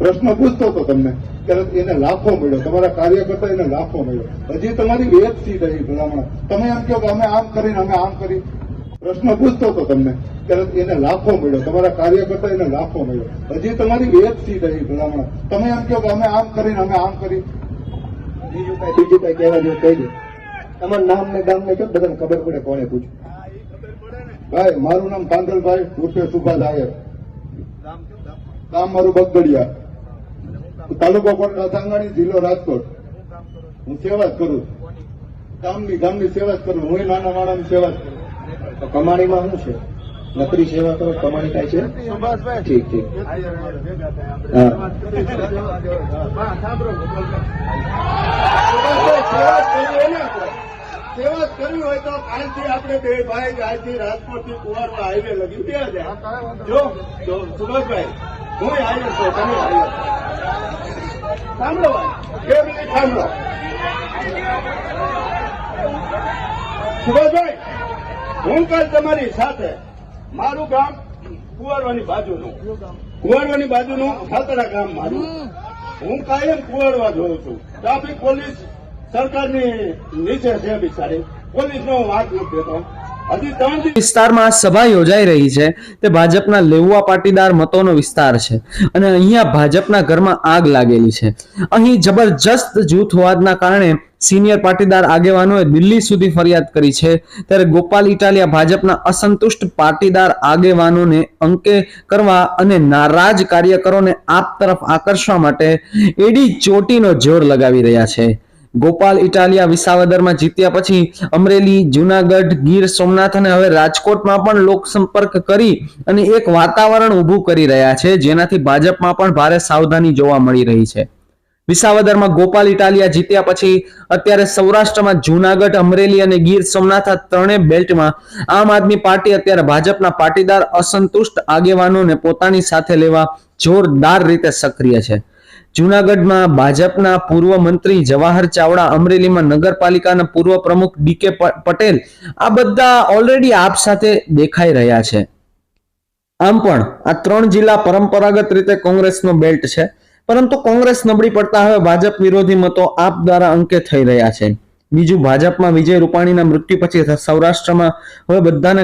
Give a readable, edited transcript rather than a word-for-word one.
પ્રશ્ન પૂછતો હતો તમને કે એને લાફો મળ્યો, તમારા કાર્યકર્તા એને લાફો મળ્યો. હજી તમારી વેચ સી રહી ભલામણ. તમે એમ કહો કે અમે આમ કરીને અમે આમ કરી. પ્રશ્ન પૂછતો હતો તમને કે એને લાફો મળ્યો, તમારા કાર્યકર્તા એને લાફો મળ્યો. હજી તમારી વેચ સી રહી ભલામણ. તમે એમ કહો કે અમે આમ કરીને અમે આમ કરી. બીજું કઈ કહેવા જેવું કહી દે. તમારું નામ ને ગામ ને કહો, બધાને ખબર પડે કોને પૂછ્યું. ભાઈ મારું નામ પાંડલભાઈ ઉર્ફે સુભાષ આયર, ગામ મારું બગદડિયા, તાલુકો કોટડા સાંગાણી, જિલ્લો રાજકોટ. હું સેવા જ કરું, ગામની સેવા જ કરું. હું નાના માણસની સેવા જ કરું. તો કમાણીમાં શું છે? નકરી સેવા કરો, કમાણી કાંઈ છે? ઠીક ઠીક. હા સેવા કરવી હોય તો કાલથી આપણે બે ભાઈ આજથી રાજકોટ થી કુવારવા હાઈવે લગી બે જાય. જો સુભાષભાઈ, હું હાઈવે છું, તમે હાઈવે સાંભળો ભાઈ, 2 મિનિટ સાંભળો. સુભાષભાઈ, હું કાલ તમારી સાથે, મારું ગામ કુવારવાની બાજુનું ખાતરા ગામ મારું. હું કાયમ કુવારવા જોઉં છું. ટ્રાફિક પોલીસ સરકારની નીચે છે બિચારી, પોલીસનો વાત નથી દેતો. હજી 3 દિવસ વિસ્તારમાં સભા યોજાઈ રહી છે તે ભાજપના લેઉવા પાટીદાર મતોનો વિસ્તાર છે અને અહીંયા ભાજપના ઘરમાં આગ લાગેલી છે. અહીં જબરજસ્ત જૂથ હોવાના કારણે સિનિયર પાટીદાર આગેવાનોએ દિલ્હી સુધી ફરિયાદ કરી છે. ત્યારે ગોપાલ ઇટાલિયા ભાજપના અસંતુષ્ટ પાટીદાર આગેવાનોને અંકે કરવા અને નારાજ કાર્યકરોને આપ તરફ આકર્ષવા માટે એડી ચોટીનો જોર લગાવી રહ્યા છે. ગોપાલ ઇટાલિયા વિસાવદરમાં જીત્યા પછી અમરેલી, જુનાગઢ, ગીર સોમનાથ અને હવે રાજકોટમાં પણ લોક સંપર્ક કરી અને એક વાતાવરણ ઊભું કરી રહ્યા છે, જેનાથી ભાજપમાં પણ ભારે સાવધાની જોવા મળી રહી છે. વિસાવદરમાં ગોપાલ ઇટાલિયા જીત્યા પછી અત્યારે સૌરાષ્ટ્રમાં જુનાગઢ, અમરેલી અને ગીર સોમનાથ આ ત્રણેય બેલ્ટમાં આમ આદમી પાર્ટી અત્યારે ભાજપના પાટીદાર અસંતુષ્ટ આગેવાનોને પોતાની સાથે લેવા જોરદાર રીતે સક્રિય છે. જુનાગઢમાં ભાજપના પૂર્વ મંત્રી જવાહર ચાવડા, અમરેલીમાં નગરપાલિકાના પૂર્વ પ્રમુખ ડીકે પટેલ આ બધા ઓલરેડી આપ સાથે દેખાઈ રહ્યા છે. આમ પણ આ 3 જિલ્લા પરંપરાગત રીતે કોંગ્રેસનો બેલ્ટ છે, પરંતુ કોંગ્રેસ નબળી પડતા હવે ભાજપ વિરોધી મતો આપ દ્વારા અંકે થઈ રહ્યા છે. બીજું, ભાજપમાં વિજય રૂપાણીના મૃત્યુ પછી સૌરાષ્ટ્રમાં હવે બધાને